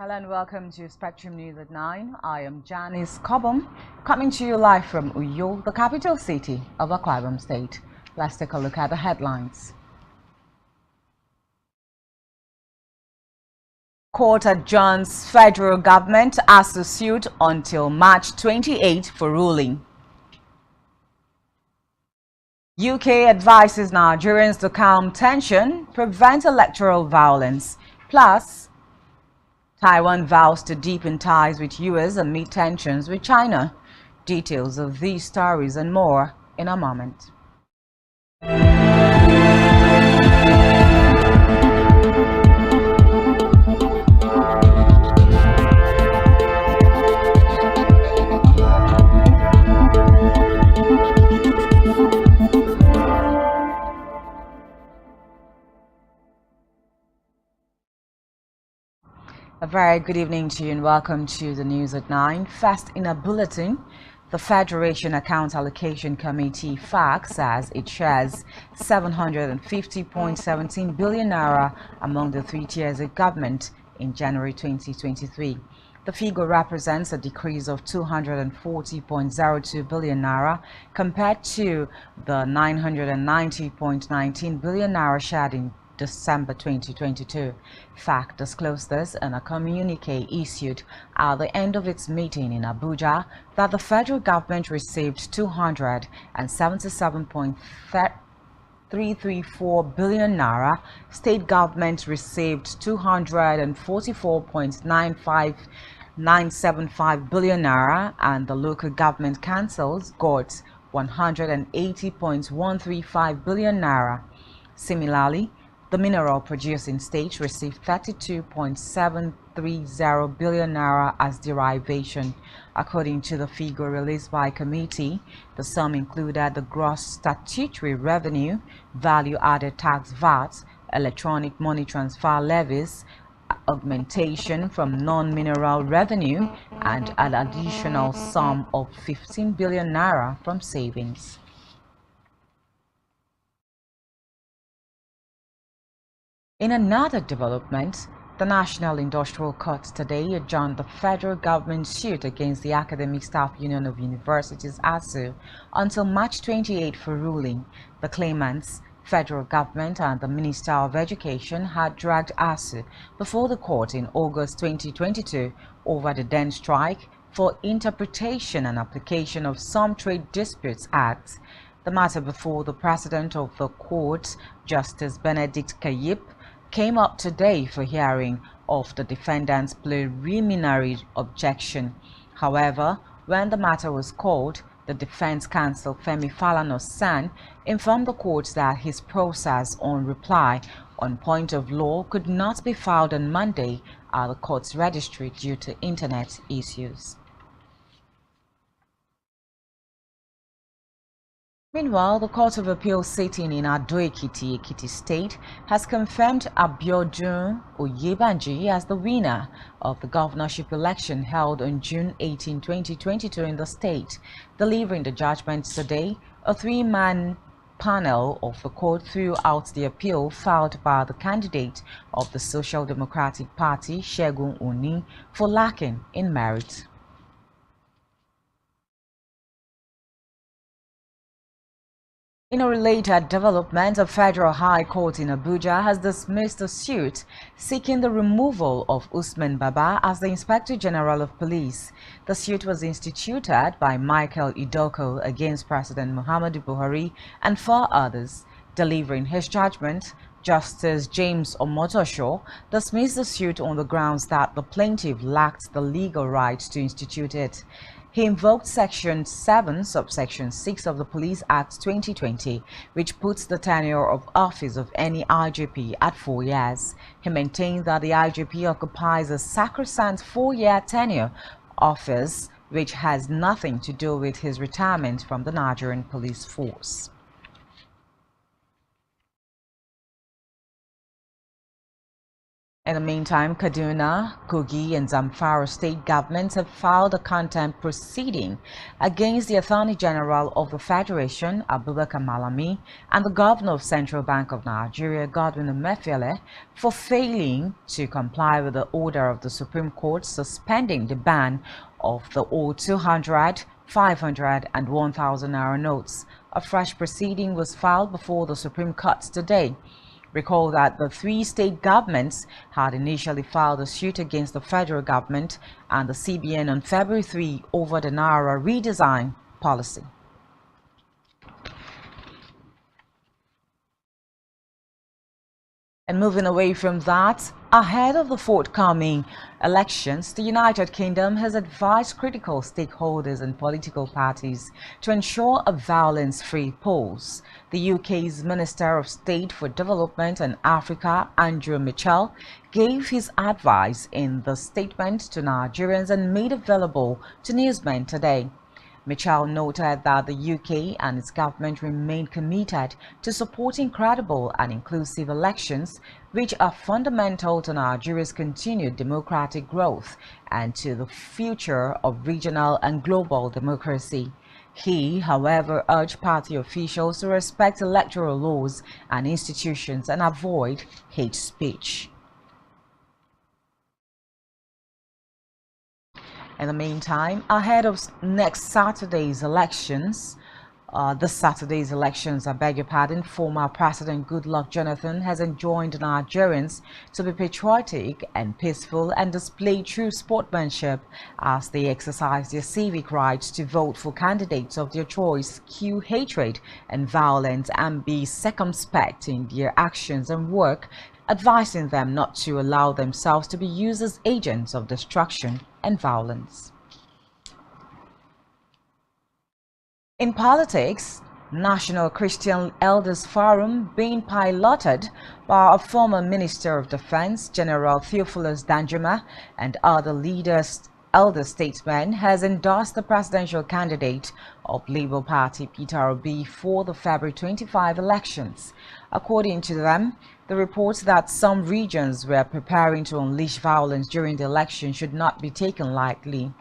Hello and welcome to Spectrum News at 9. I am Janice Cobham, coming to you live from Uyo, the capital city of Akwa Ibom State. Let's take a look at the headlines. Court adjourns federal government as to suit until March 28 for ruling. UK advises Nigerians to calm tension, prevent electoral violence. Plus, Taiwan vows to deepen ties with US amid tensions with China. Details of these stories and more in a moment. A very good evening to you and welcome to the news at 9. First in a bulletin, the Federation Account Allocation Committee FAC says it shares 750.17 billion naira among the three tiers of government in January 2023. The figure represents a decrease of 240.02 billion naira compared to the 990.19 billion naira shared in December 2022. FAC disclosed this in a communique issued at the end of its meeting in Abuja that the federal government received 277.334 billion naira, state government received 244.975 billion naira, and the local government councils got 180.135 billion naira. Similarly, the mineral producing state received 32.730 billion naira as derivation. According to the figure released by committee, the sum included the gross statutory revenue, value-added tax VAT, electronic money transfer levies, augmentation from non-mineral revenue, and an additional sum of 15 billion naira from savings. In another development, the National Industrial Court today adjourned the federal government suit against the Academic Staff Union of Universities (ASU) until March 28 for ruling. The claimants, federal government and the Minister of Education, had dragged ASU before the court in August 2022 over the then strike for interpretation and application of some Trade Disputes Acts. The matter before the president of the court, Justice Benedict Kayip, came up today for hearing of the defendant's preliminary objection. However, when the matter was called, the defense counsel Femi Falana-San informed the court that his process on reply on point of law could not be filed on Monday at the court's registry due to internet issues. Meanwhile, the Court of Appeal sitting in Ado-Ekiti, Ekiti State, has confirmed Abiodun Oyebanji as the winner of the governorship election held on June 18, 2022 in the state. Delivering the judgment today, a three-man panel of the court threw out the appeal filed by the candidate of the Social Democratic Party, Segun Oni, for lacking in merit. In a related development, a federal high court in Abuja has dismissed a suit seeking the removal of Usman Baba as the Inspector General of Police. The suit was instituted by Michael Idoko against President Muhammadu Buhari and four others. Delivering his judgment, Justice James Omotosho dismissed the suit on the grounds that the plaintiff lacked the legal right to institute it. He invoked Section 7, subsection 6 of the Police Act 2020, which puts the tenure of office of any IGP at 4 years. He maintained that the IGP occupies a sacrosanct 4-year tenure office, which has nothing to do with his retirement from the Nigerian police force. In the meantime, Kaduna, Kogi, and Zamfara state governments have filed a contempt proceeding against the Attorney General of the Federation, Abubakar Malami, and the Governor of Central Bank of Nigeria, Godwin Emefiele, for failing to comply with the order of the Supreme Court suspending the ban of the old 200, 500, and 1,000 naira notes. A fresh proceeding was filed before the Supreme Court today. Recall that the three state governments had initially filed a suit against the federal government and the CBN on February 3 over the Naira redesign policy. And moving away from that, ahead of the forthcoming elections, the United Kingdom has advised critical stakeholders and political parties to ensure a violence-free polls. The UK's Minister of State for Development and Africa, Andrew Mitchell, gave his advice in the statement to Nigerians and made available to newsmen today. Mitchell noted that the UK and its government remain committed to supporting credible and inclusive elections, which are fundamental to Nigeria's continued democratic growth and to the future of regional and global democracy. He, however, urged party officials to respect electoral laws and institutions and avoid hate speech. In the meantime, ahead of next Saturday's elections, former President Goodluck Jonathan has enjoined Nigerians to be patriotic and peaceful and display true sportsmanship as they exercise their civic rights to vote for candidates of their choice, cue hatred and violence, and be circumspect in their actions and work, advising them not to allow themselves to be used as agents of destruction and violence. In politics, National Christian Elders Forum, being piloted by a former Minister of Defense, General Theophilus Danjuma, and other elder statesmen, has endorsed the presidential candidate of Labour Party, Peter Obi, for the February 25 elections. According to them, the reports that some regions were preparing to unleash violence during the election should not be taken lightly.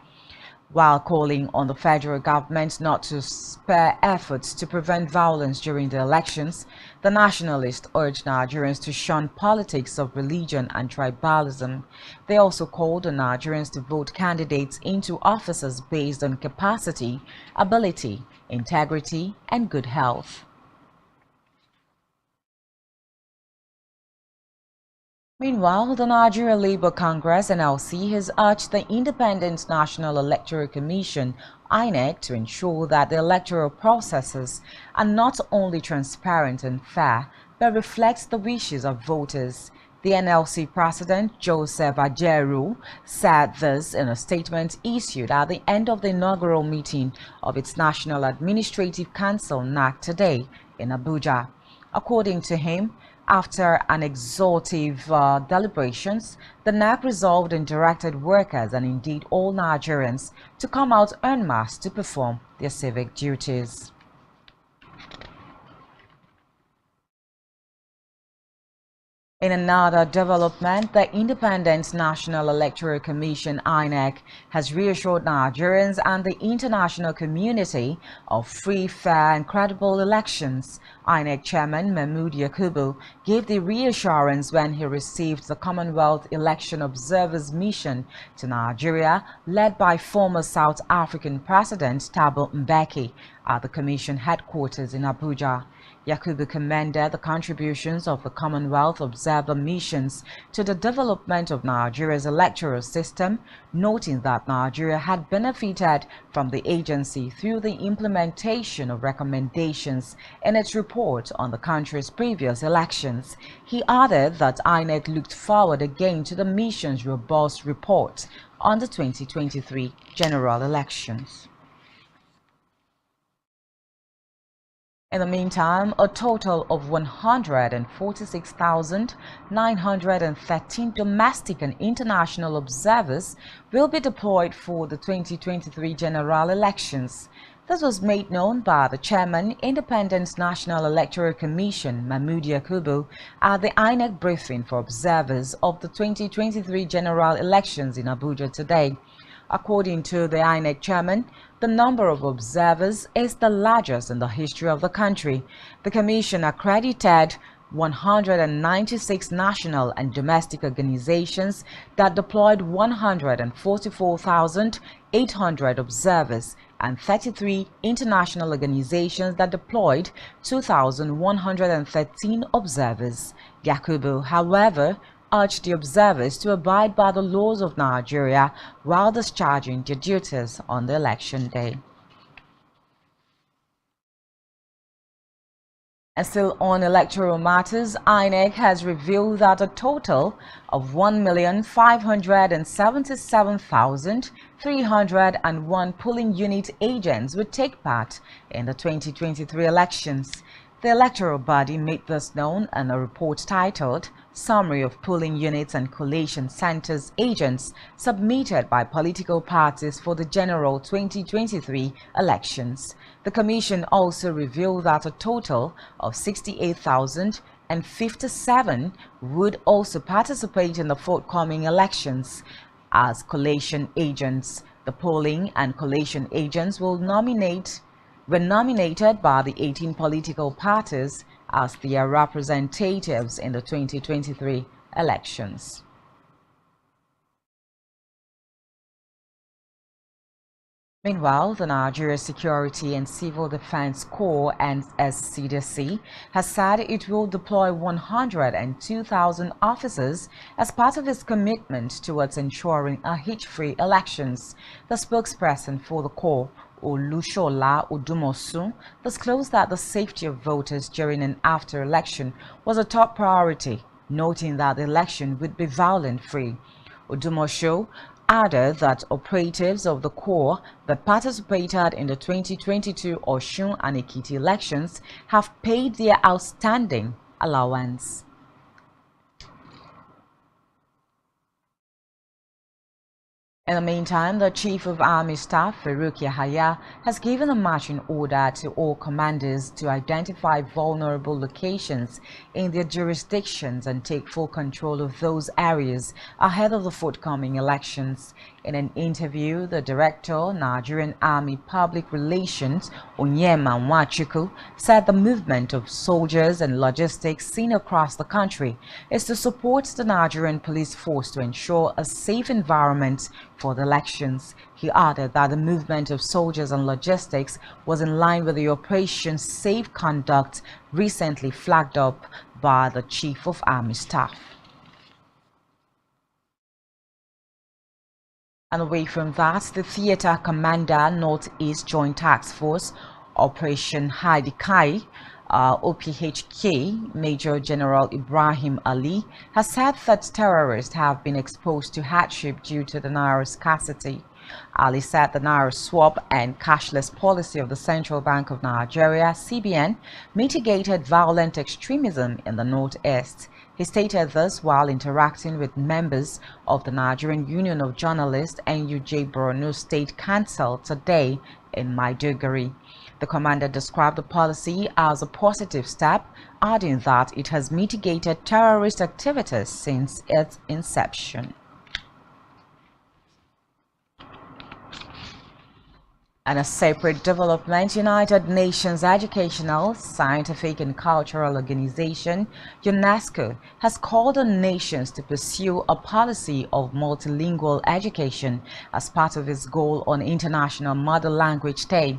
While calling on the federal government not to spare efforts to prevent violence during the elections, the nationalists urged Nigerians to shun politics of religion and tribalism. They also called on Nigerians to vote candidates into offices based on capacity, ability, integrity, and good health. Meanwhile, the Nigeria Labour Congress (NLC) has urged the Independent National Electoral Commission (INEC) to ensure that the electoral processes are not only transparent and fair, but reflect the wishes of voters. The NLC President, Joseph Ajaero, said this in a statement issued at the end of the inaugural meeting of its National Administrative Council (NAC) today in Abuja. According to him, after an exhaustive deliberations, the NAC resolved and directed workers and indeed all Nigerians to come out en masse to perform their civic duties. In another development, the Independent National Electoral Commission (INEC) has reassured Nigerians and the international community of free, fair and credible elections. INEC Chairman Mahmood Yakubu gave the reassurance when he received the Commonwealth Election Observers Mission to Nigeria, led by former South African President Thabo Mbeki, at the Commission headquarters in Abuja. Yakubu commended the contributions of the Commonwealth Observer missions to the development of Nigeria's electoral system, noting that Nigeria had benefited from the agency through the implementation of recommendations in its report on the country's previous elections. He added that INEC looked forward again to the mission's robust report on the 2023 general elections. In the meantime, a total of 146,913 domestic and international observers will be deployed for the 2023 general elections. This was made known by the Chairman, Independent National Electoral Commission, Mahmoud Yakubu, at the INEC briefing for observers of the 2023 general elections in Abuja today. According to the INEC chairman, the number of observers is the largest in the history of the country. The commission accredited 196 national and domestic organizations that deployed 144,800 observers and 33 international organizations that deployed 2,113 observers. Yakubu, however, urged the observers to abide by the laws of Nigeria while discharging their duties on the election day. And still on electoral matters, INEC has revealed that a total of 1,577,301 polling unit agents would take part in the 2023 elections. The electoral body made this known in a report titled Summary of Polling Units and Collation Centers Agents submitted by political parties for the general 2023 elections. The Commission also revealed that a total of 68,057 would also participate in the forthcoming elections as collation agents. The polling and collation agents were nominated by the 18 political parties as their representatives in the 2023 elections. Meanwhile, the Nigeria Security and Civil Defense Corps (NSCDC) has said it will deploy 102,000 officers as part of its commitment towards ensuring a hitch-free elections. The spokesperson for the Corps, Olushola Odumosu, disclosed that the safety of voters during and after election was a top priority, noting that the election would be violence-free. Odumosu added that operatives of the Corps that participated in the 2022 Osun and Ekiti elections have paid their outstanding allowance. In the meantime, the Chief of Army Staff, Farouk Yahaya, has given a marching order to all commanders to identify vulnerable locations in their jurisdictions and take full control of those areas ahead of the forthcoming elections. In an interview, the Director, Nigerian Army Public Relations, Onyema Nwachukwu, said the movement of soldiers and logistics seen across the country is to support the Nigerian police force to ensure a safe environment for the elections. He added that the movement of soldiers and logistics was in line with the Operation Safe Conduct recently flagged up by the Chief of Army Staff. And away from that, the Theatre Commander Northeast Joint Task Force Operation Haidikai, OPHK, Major General Ibrahim Ali, has said that terrorists have been exposed to hardship due to the naira scarcity. Ali said the naira swap and cashless policy of the Central Bank of Nigeria, CBN, mitigated violent extremism in the Northeast. He stated this while interacting with members of the Nigerian Union of Journalists NUJ Borno State Council today in Maiduguri. The commander described the policy as a positive step, adding that it has mitigated terrorist activities since its inception. And a separate development, United Nations Educational, Scientific and Cultural Organization, UNESCO, has called on nations to pursue a policy of multilingual education as part of its goal on International Mother Language Day.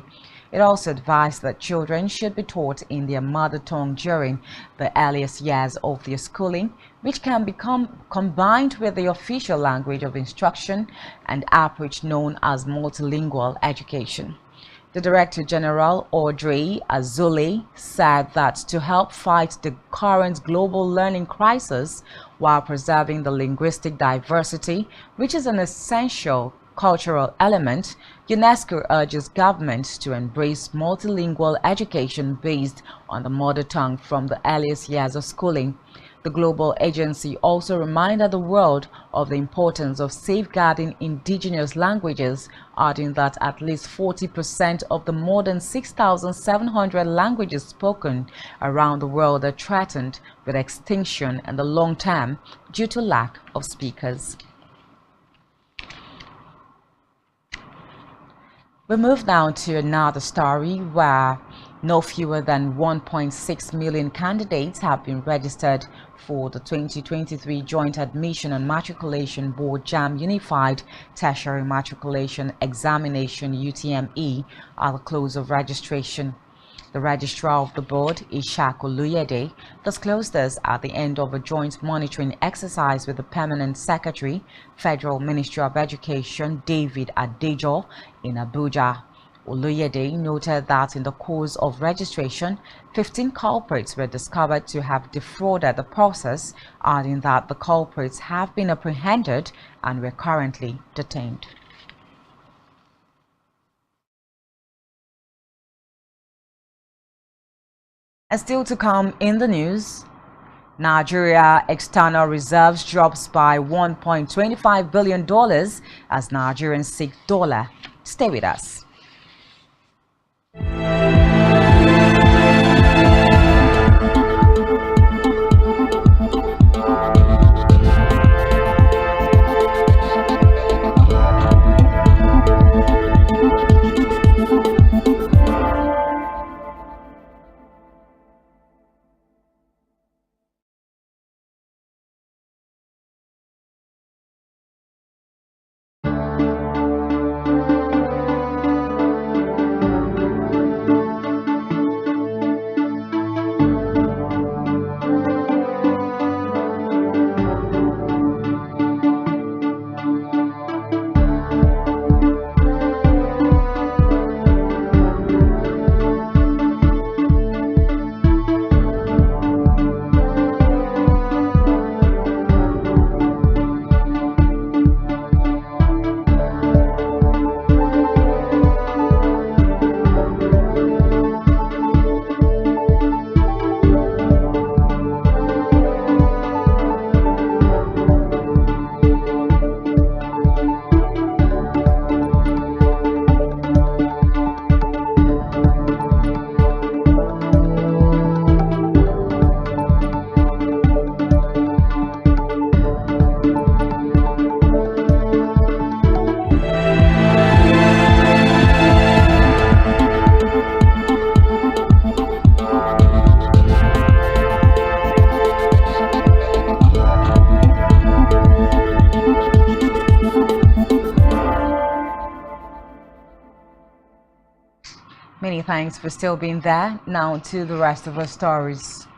It also advised that children should be taught in their mother tongue during the earliest years of their schooling, which can become combined with the official language of instruction and approach known as multilingual education. The Director General, Audrey Azoulay, said that to help fight the current global learning crisis while preserving the linguistic diversity, which is an essential cultural element, UNESCO urges governments to embrace multilingual education based on the mother tongue from the earliest years of schooling. The global agency also reminded the world of the importance of safeguarding indigenous languages, adding that at least 40% of the more than 6,700 languages spoken around the world are threatened with extinction in the long term due to lack of speakers. We move now to another story where no fewer than 1.6 million candidates have been registered for the 2023 Joint Admission and Matriculation Board JAMB Unified Tertiary Matriculation Examination UTME at the close of registration. The registrar of the board, Ishak Oluyede, disclosed this at the end of a joint monitoring exercise with the Permanent Secretary, Federal Ministry of Education, David Adejo, in Abuja. Oluyede noted that in the course of registration, 15 culprits were discovered to have defrauded the process, adding that the culprits have been apprehended and were currently detained. And still to come in the news, Nigeria external reserves drops by $1.25 billion as Nigerians seek dollar. Stay with us. Many thanks for still being there. Now to the rest of our stories.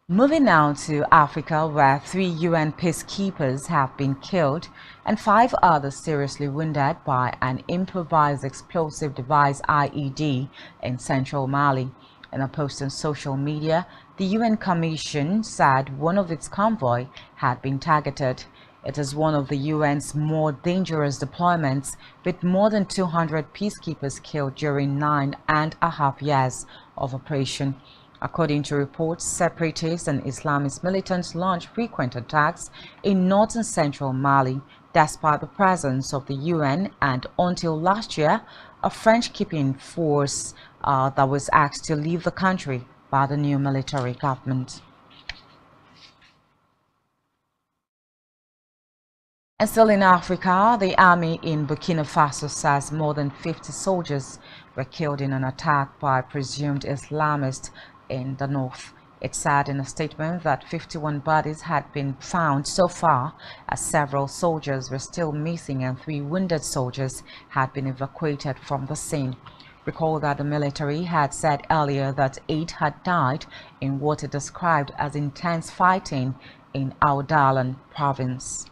Moving now to Africa, where 3 UN peacekeepers have been killed and 5 others seriously wounded by an improvised explosive device IED in central Mali. In a post on social media, the UN Commission said one of its convoy had been targeted. It is one of the UN's more dangerous deployments, with more than 200 peacekeepers killed during 9.5 years of operation. According to reports, separatists and Islamist militants launched frequent attacks in northern central Mali, despite the presence of the UN and, until last year, a French-keeping force that was asked to leave the country by the new military government. And still in Africa, the army in Burkina Faso says more than 50 soldiers were killed in an attack by presumed Islamists in the north. It said in a statement that 51 bodies had been found so far, as several soldiers were still missing and 3 wounded soldiers had been evacuated from the scene. Recall that the military had said earlier that 8 had died in what it described as intense fighting in Oudalan province.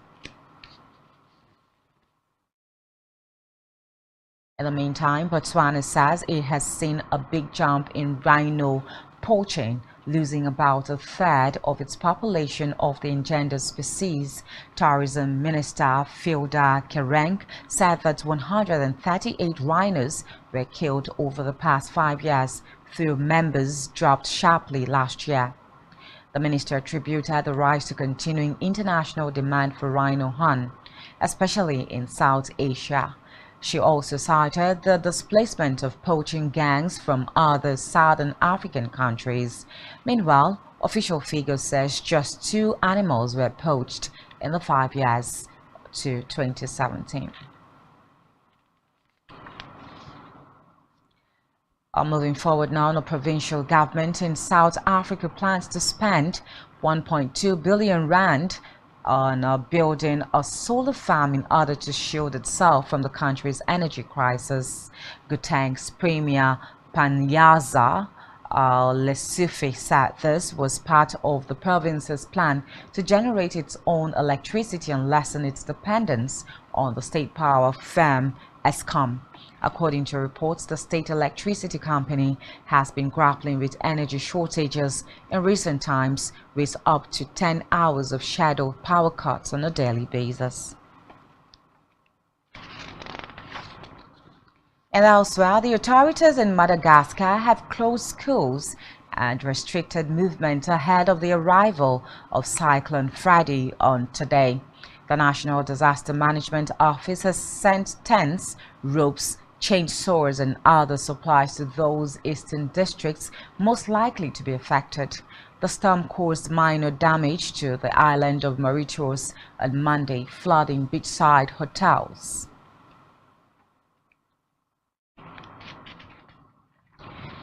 In the meantime, Botswana says it has seen a big jump in rhino poaching losing about a third of its population of the endangered species. Tourism Minister Filda Kerenk said that 138 rhinos were killed over the past 5 years, though members dropped sharply last year. The minister attributed the rise to continuing international demand for rhino hunt, especially in South Asia. She also cited the displacement of poaching gangs from other southern African countries. Meanwhile, official figures says just 2 animals were poached in the 5 years to 2017. Moving forward now, the provincial government in South Africa plans to spend 1.2 billion rand on building a solar farm in order to shield itself from the country's energy crisis. Gauteng's Premier Panyaza Lesufi said this was part of the province's plan to generate its own electricity and lessen its dependence on the state power firm Eskom. According to reports, the state electricity company has been grappling with energy shortages in recent times, with up to 10 hours of scheduled power cuts on a daily basis. And elsewhere, the authorities in Madagascar have closed schools and restricted movement ahead of the arrival of Cyclone Freddy on today. The National Disaster Management Office has sent tents, ropes, chainsaws and other supplies to those eastern districts most likely to be affected. The storm caused minor damage to the island of Mauritius on Monday, flooding beachside hotels.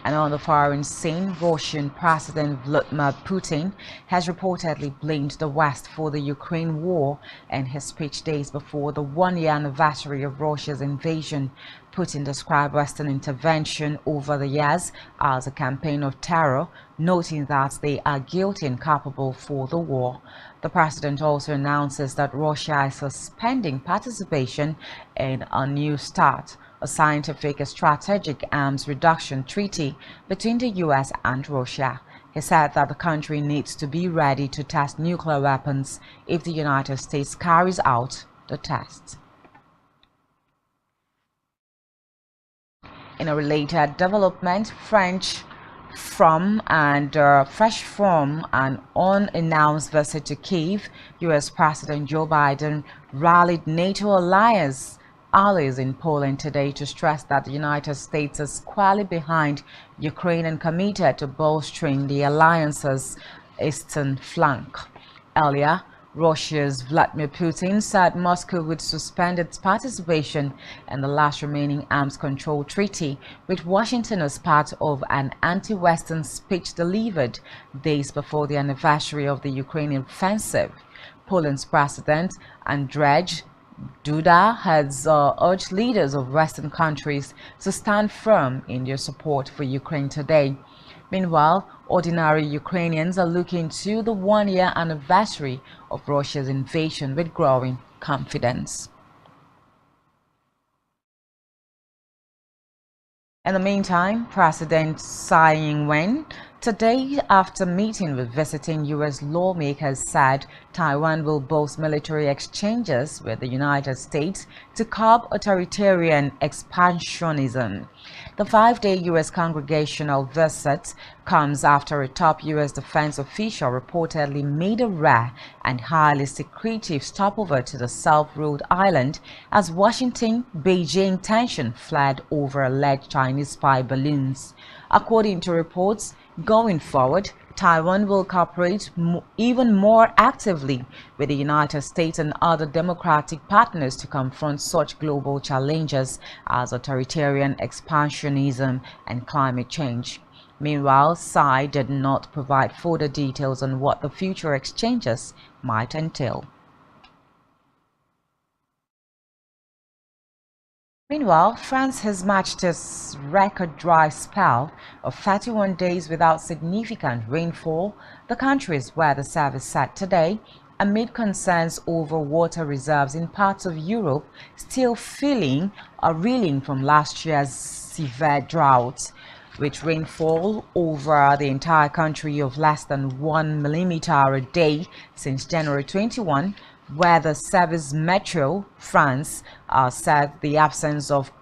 And on the foreign scene, Russian President Vladimir Putin has reportedly blamed the West for the Ukraine war in his speech days before the one-year anniversary of Russia's invasion. Putin described Western intervention over the years as a campaign of terror, noting that they are guilty and culpable for the war. The president also announces that Russia is suspending participation in a New START, a scientific and strategic arms reduction treaty between the US and Russia. He said that the country needs to be ready to test nuclear weapons if the United States carries out the test. In a related development, fresh from an unannounced visit to Kyiv, US President Joe Biden rallied NATO allies in Poland today to stress that the United States is squarely behind Ukraine and committed to bolstering the alliance's eastern flank. Earlier, Russia's Vladimir Putin said Moscow would suspend its participation in the last remaining arms control treaty, with Washington as part of an anti-Western speech delivered days before the anniversary of the Ukrainian offensive. Poland's President Andrzej Duda has urged leaders of Western countries to stand firm in their support for Ukraine today. Meanwhile, ordinary Ukrainians are looking to the one-year anniversary of Russia's invasion with growing confidence. In the meantime, President Tsai Ing-wen today, after meeting with visiting U.S. lawmakers, said Taiwan will boast military exchanges with the United States to curb authoritarian expansionism. The 5-day U.S. congregational visit comes after a top U.S. defense official reportedly made a rare and highly secretive stopover to the self-ruled island as Washington-Beijing tension flared over alleged Chinese spy balloons. According to reports, going forward, Taiwan will cooperate even more actively with the United States and other democratic partners to confront such global challenges as authoritarian expansionism and climate change. Meanwhile, Tsai did not provide further details on what the future exchanges might entail. Meanwhile, France has matched its record dry spell of 31 days without significant rainfall, the country's weather service said today, amid concerns over water reserves in parts of Europe still reeling from last year's severe drought. with rainfall over the entire country of less than 1 millimeter a day since January 21. Weather Service Meteo France said the absence of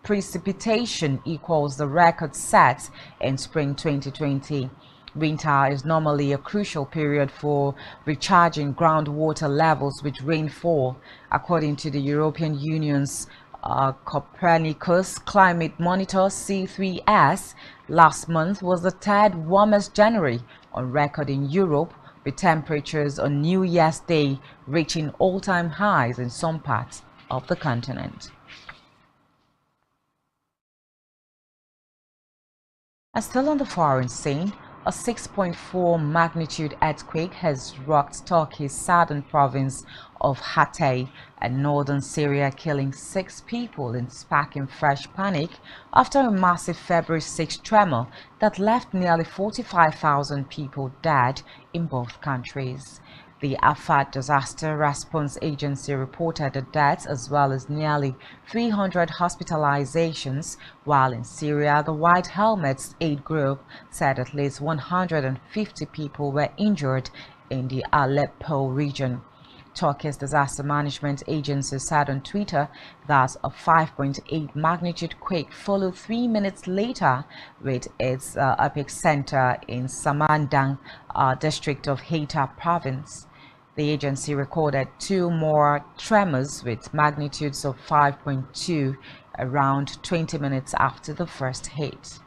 precipitation equals the record set in spring 2020. Winter is normally a crucial period for recharging groundwater levels with rainfall, according to the European Union's Copernicus Climate Monitor C3S. Last month was the third warmest January on record in Europe, with temperatures on New Year's Day reaching all-time highs in some parts of the continent. And still on the foreign scene, a 6.4 magnitude earthquake has rocked Turkey's southern province of Hatay and northern Syria, killing 6 people and sparking fresh panic after a massive February 6 tremor that left nearly 45,000 people dead in both countries. The Afad Disaster Response Agency reported the deaths as well as nearly 300 hospitalizations, while in Syria, the White Helmets aid group said at least 150 people were injured in the Aleppo region. Turkey's disaster management agency said on Twitter that a 5.8 magnitude quake followed 3 minutes later, with its epicenter in Samandang district of Hatay province. The agency recorded 2 more tremors with magnitudes of 5.2 around 20 minutes after the first hit.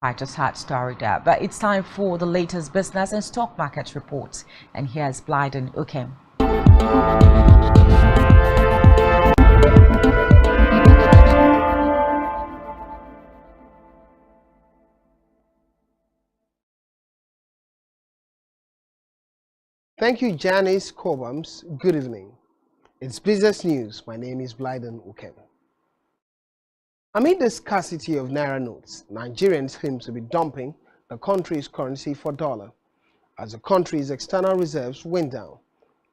I just had story there, but it's time for the latest business and stock market reports, and here's Blyden Ukem. Thank you, Janice Cobhams. Good evening. It's business news. My name is Blyden Ukem. Amid the scarcity of Naira notes, Nigerians seem to be dumping the country's currency for dollar, as the country's external reserves went down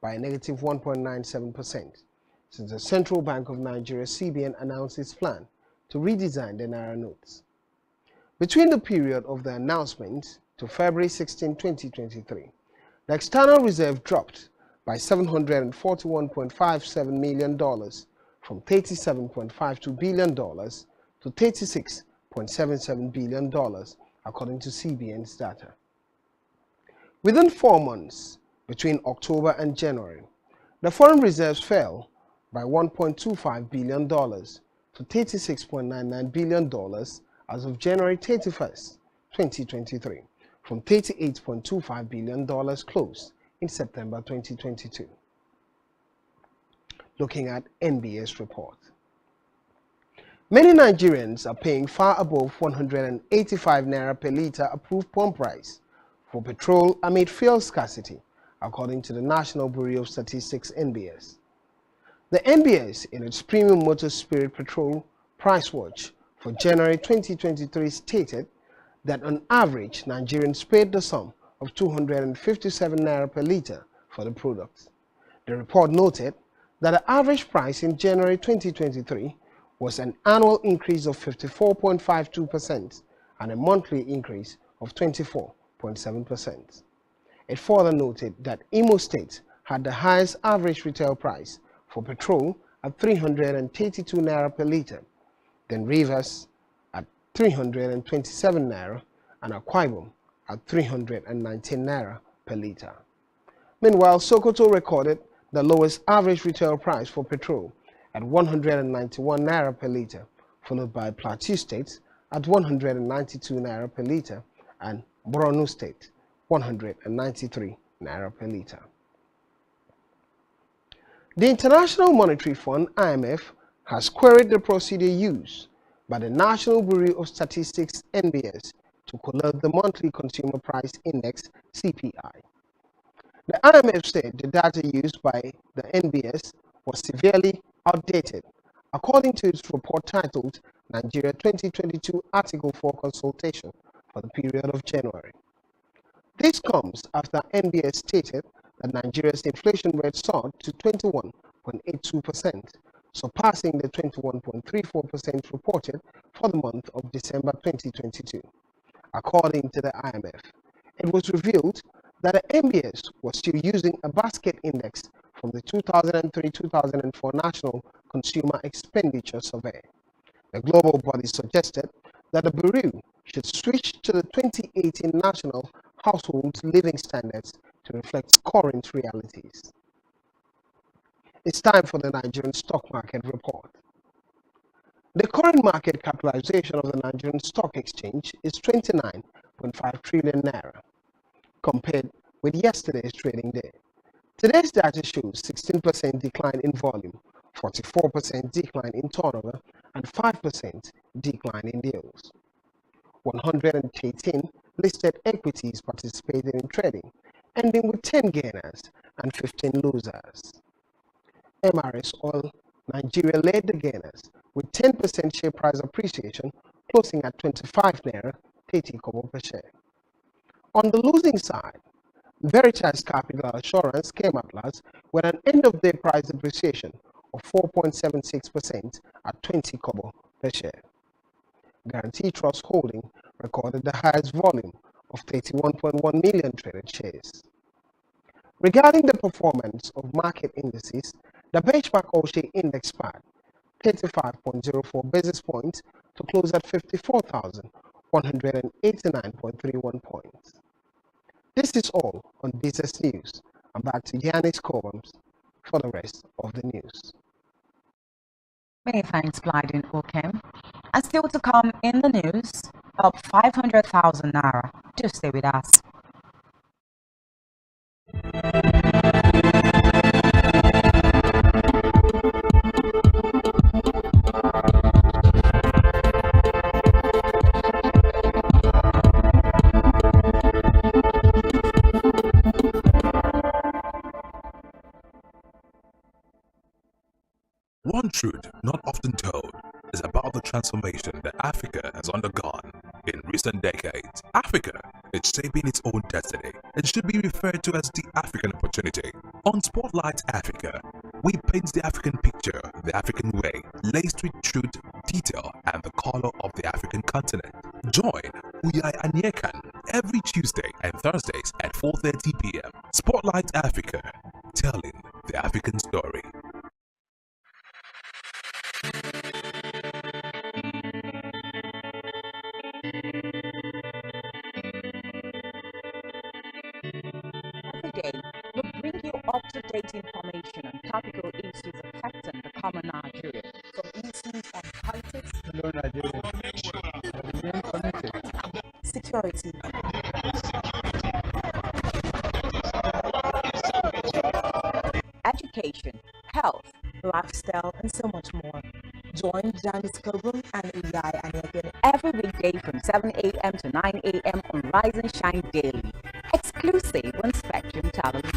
by a negative 1.97% since the Central Bank of Nigeria (CBN) announced its plan to redesign the Naira notes. Between the period of the announcement to February 16, 2023, the external reserve dropped by $741.57 million from $37.52 billion to $36.77 billion, according to CBN's data. Within 4 months, between October and January, the foreign reserves fell by $1.25 billion to $36.99 billion as of January 31st, 2023, from $38.25 billion closed in September 2022. Looking at NBS report. Many Nigerians are paying far above 185 naira per litre approved pump price for petrol amid fuel scarcity, according to the National Bureau of Statistics (NBS). The NBS, in its Premium Motor Spirit Petrol Price Watch for January 2023, stated that on average, Nigerians paid the sum of 257 naira per litre for the product. The report noted that the average price in January 2023 was an annual increase of 54.52% and a monthly increase of 24.7%. It further noted that Imo State had the highest average retail price for petrol at 332 naira per litre, then Rivers at 327 naira and Akwa Ibom at 319 naira per litre. Meanwhile, Sokoto recorded the lowest average retail price for petrol at 191 naira per litre, followed by Plateau State at 192 naira per litre and Borno State 193 naira per litre. The International Monetary Fund (IMF) has queried the procedure used by the National Bureau of Statistics (NBS) to collect the monthly consumer price index (CPI). The IMF said the data used by the NBS was severely outdated, according to its report titled Nigeria 2022 Article 4 Consultation for the period of January. This comes after NBS stated that Nigeria's inflation rate soared to 21.82%, surpassing the 21.34% reported for the month of December 2022. According to the IMF, it was revealed that the MBS was still using a basket index from the 2003-2004 National Consumer Expenditure Survey. The global body suggested that the Bureau should switch to the 2018 National Household Living Standards to reflect current realities. It's time for the Nigerian stock market report. The current market capitalization of the Nigerian Stock Exchange is 29.5 trillion naira, compared with yesterday's trading day. Today's data shows 16% decline in volume, 44% decline in turnover, and 5% decline in deals. 118 listed equities participated in trading, ending with 10 gainers and 15 losers. MRS Oil Nigeria led the gainers with 10% share price appreciation, closing at 25 naira 30 kobo per share. On the losing side, Veritas Capital Assurance came at last with an end-of-day price appreciation of 4.76% at 20 kobo per share. Guarantee Trust Holding recorded the highest volume of 31.1 million traded shares. Regarding the performance of market indices, the benchmark All-Share Index span 35.04 basis points to close at 54,189.31 points. This is all on business news. I'm back to Yanis Kobams for the rest of the news. Many thanks, Blyden Okem. And still to come in the news, up 500,000 naira. Do stay with us. One truth not often told is about the transformation that Africa has undergone in recent decades. Africa is shaping its own destiny and should be referred to as the African opportunity. On Spotlight Africa, we paint the African picture the African way, laced with truth, detail, and the color of the African continent. Join Uyai Anyekan every Tuesday and Thursdays at 4:30 p.m. Spotlight Africa, telling the African story. Every day, we bring you up-to-date information on topical issues affecting the common Nigerian, from issues on politics, Hello, Nigeria. Remain committed. security, education, health, lifestyle, and so much more. Join Janice Kobum and Uyai Anyekan every weekday from 7 a.m. to 9 a.m. on Rise and Shine Daily, exclusive on Spectrum Television.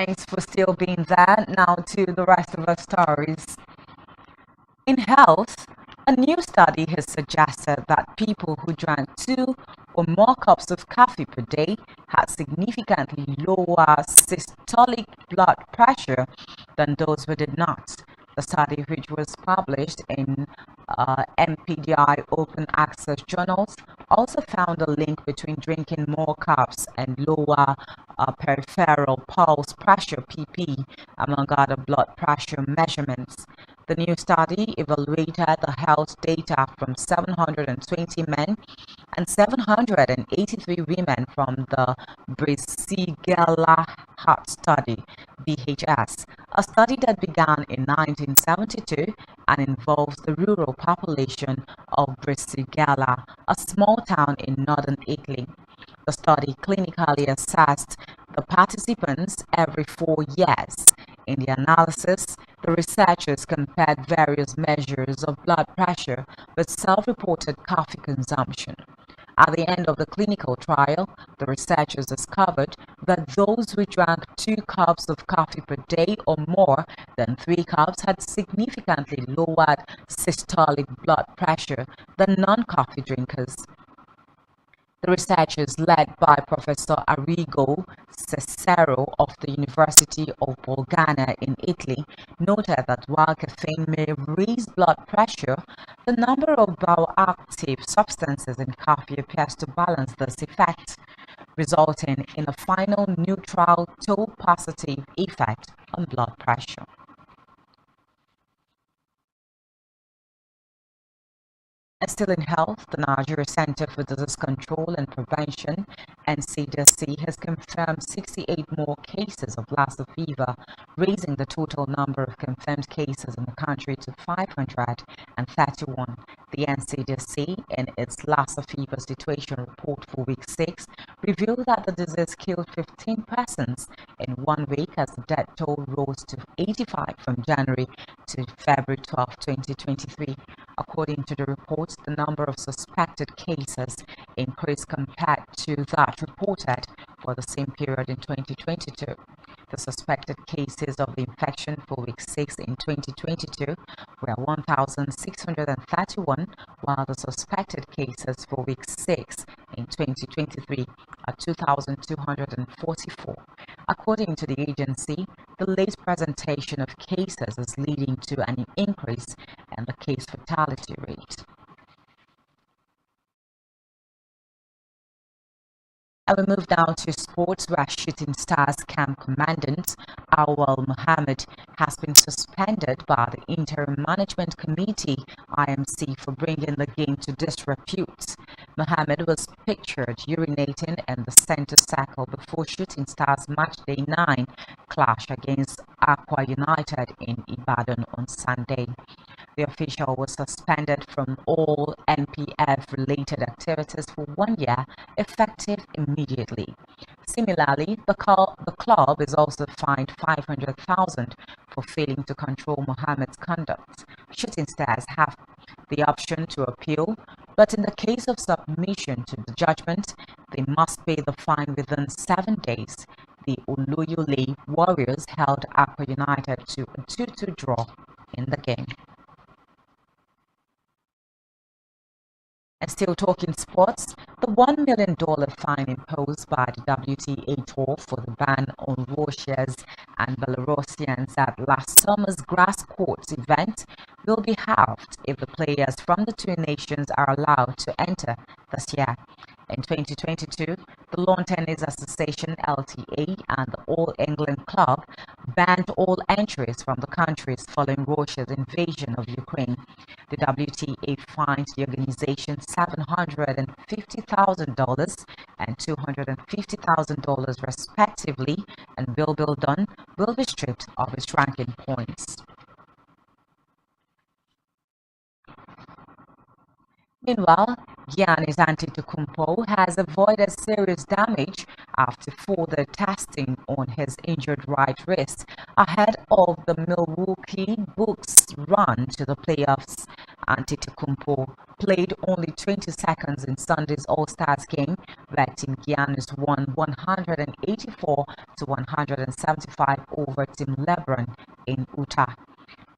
Thanks for still being there. Now to the rest of our stories. In health, a new study has suggested that people who drank 2 or more cups of coffee per day had significantly lower systolic blood pressure than those who did not. The study, which was published in MPDI open access journals, also found a link between drinking more cups and lower peripheral pulse pressure (PP), among other blood pressure measurements. The new study evaluated the health data from 720 men and 783 women from the Brisighella Heart Study (BHS), a study that began in 1972 and involves the rural population of Brisighella, a small town in northern Italy. The study clinically assessed the participants every 4 years. In the analysis, the researchers compared various measures of blood pressure with self-reported coffee consumption. At the end of the clinical trial, the researchers discovered that those who drank 2 cups of coffee per day or more than 3 cups had significantly lowered systolic blood pressure than non-coffee drinkers. The researchers, led by Professor Arrigo Cesaro of the University of Bologna in Italy, noted that while caffeine may raise blood pressure, the number of bioactive substances in coffee appears to balance this effect, resulting in a final neutral to positive effect on blood pressure. And still in health, the Nigeria Center for Disease Control and Prevention, NCDC, has confirmed 68 more cases of Lassa fever, raising the total number of confirmed cases in the country to 531. The NCDC, in its Lassa fever situation report for week 6, revealed that the disease killed 15 persons in 1 week as the death toll rose to 85 from January to February 12, 2023. According to the report, the number of suspected cases increased compared to that reported for the same period in 2022. The suspected cases of the infection for week 6 in 2022 were 1,631, while the suspected cases for week 6 in 2023 are 2,244. According to the agency, the late presentation of cases is leading to an increase in the case fatality rate. And we move now to sports, where Shooting Stars camp commandant Awal Mohammed has been suspended by the Interim Management Committee (IMC) for bringing the game to disrepute. Mohammed was pictured urinating in the center circle before Shooting Stars matchday 9 clash against Aqua United in Ibadan on Sunday. The official was suspended from all NPF-related activities for 1 year, effective immediately. Similarly, the club is also fined 500,000 for failing to control Mohammed's conduct. Shooting Stars have the option to appeal, but in the case of submission to the judgment, they must pay the fine within 7 days. The Oloyole Warriors held Aqua United to a 2-2 draw in the game. And still talking sports, the $1 million fine imposed by the WTA Tour for the ban on Russians and Belarusians at last summer's grass courts event will be halved if the players from the 2 nations are allowed to enter this year. In 2022, the Lawn Tennis Association (LTA) and the All England Club banned all entries from the countries following Russia's invasion of Ukraine. The WTA fined the organization $750,000 and $250,000 respectively, and Wimbledon will be stripped of its ranking points. Meanwhile, Giannis Antetokounmpo has avoided serious damage after further testing on his injured right wrist ahead of the Milwaukee Bucks' run to the playoffs. Antetokounmpo played only 20 seconds in Sunday's All-Stars game, where Team Giannis won 184 to 175 over Team LeBron in Utah.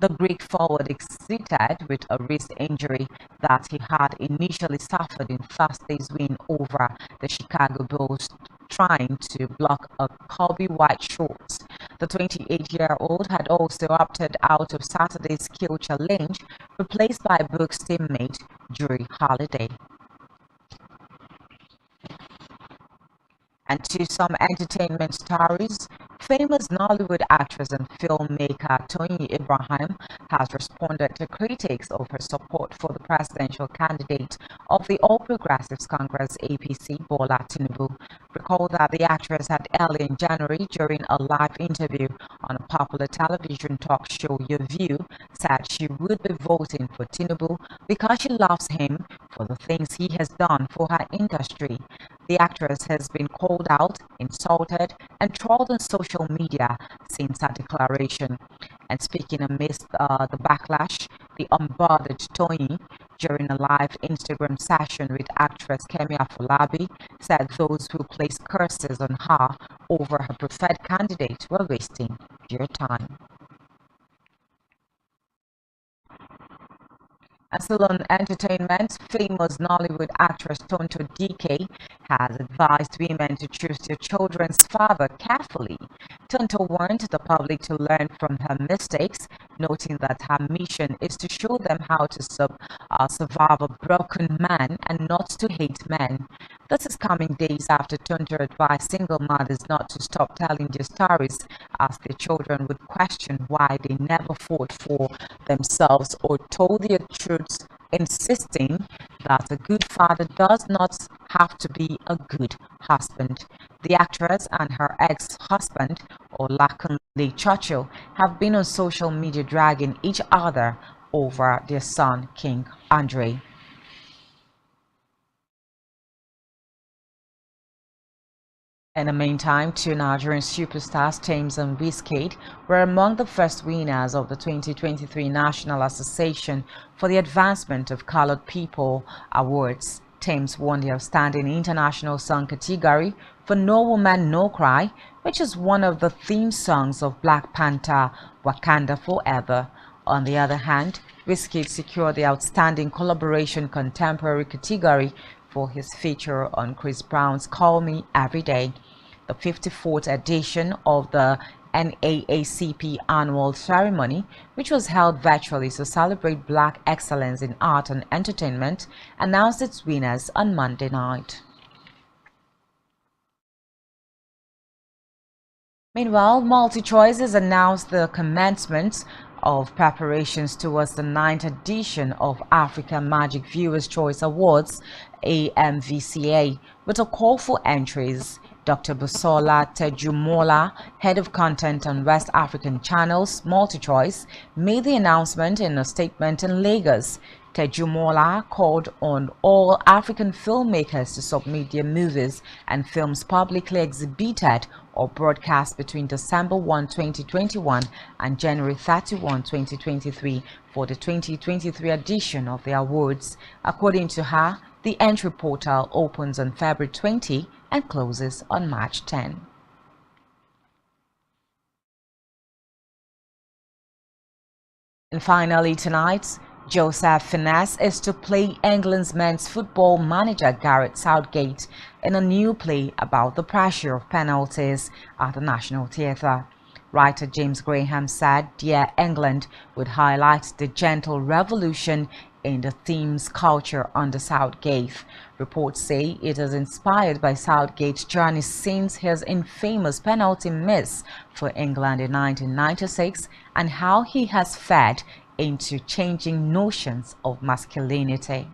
The Greek forward exited with a wrist injury that he had initially suffered in Thursday's win over the Chicago Bulls, trying to block a Kobe White shot. The 28-year-old had also opted out of Saturday's skill challenge, replaced by Book's teammate Drew Holiday. And to some entertainment stories, famous Nollywood actress and filmmaker Tony Abraham has responded to critics of her support for the presidential candidate of the All Progressives Congress APC, Bola Tinubu. Recall that the actress had early in January, during a live interview on a popular television talk show Your View, said she would be voting for Tinubu because she loves him for the things he has done for her industry. The actress has been called out, insulted, and trolled on social media since her declaration. And speaking amidst the backlash, the unbothered Tony, during a live Instagram session with actress Kemi Afolabi, said those who placed curses on her over her preferred candidate were wasting their time. And still on entertainment, famous Nollywood actress Tonto DK has advised women to choose their children's father carefully. Tonto warned the public to learn from her mistakes, noting that her mission is to show them how to survive a broken man and not to hate men. This is coming days after Tonto advised single mothers not to stop telling their stories, as their children would question why they never fought for themselves or told their truths, insisting that a good father does not have to be a good husband. The actress and her ex-husband, Olakunle Churchill, have been on social media dragging each other over their son, King Andre. In the meantime, two Nigerian superstars, Thames and Wizkid, were among the first winners of the 2023 National Association for the Advancement of Colored People Awards. Thames won the Outstanding International Song category for No Woman No Cry, which is one of the theme songs of Black Panther Wakanda Forever. On the other hand, Wizkid secured the Outstanding Collaboration Contemporary category for his feature on Chris Brown's Call Me Every Day. The 54th edition of the NAACP annual ceremony, which was held virtually to celebrate Black excellence in art and entertainment, announced its winners on Monday night. Meanwhile, MultiChoice has announced the commencement of preparations towards the 9th edition of Africa Magic Viewers' Choice Awards, AMVCA, with a call for entries. Dr. Busola Tejumola, head of content on West African channels, MultiChoice, made the announcement in a statement in Lagos. Tejumola called on all African filmmakers to submit their movies and films publicly exhibited or broadcast between December 1, 2021 and January 31, 2023 for the 2023 edition of the awards. According to her, the entry portal opens on February 20 and closes on March 10. And finally tonight, Joseph Finesse is to play England's men's football manager Gareth Southgate in a new play about the pressure of penalties at the National Theatre. Writer James Graham said Dear England would highlight the gentle revolution in the theme's culture under Southgate. Reports say it is inspired by Southgate's journey since his infamous penalty miss for England in 1996 and how he has fed into changing notions of masculinity.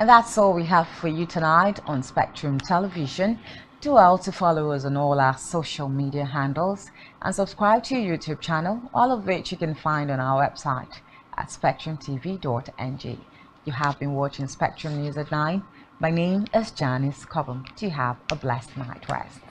And that's all we have for you tonight on Spectrum Television. Do well to follow us on all our social media handles and subscribe to your YouTube channel, all of which you can find on our website at spectrumtv.ng. You have been watching Spectrum News at 9. My name is Janice Cobham. Do you have a blessed night rest?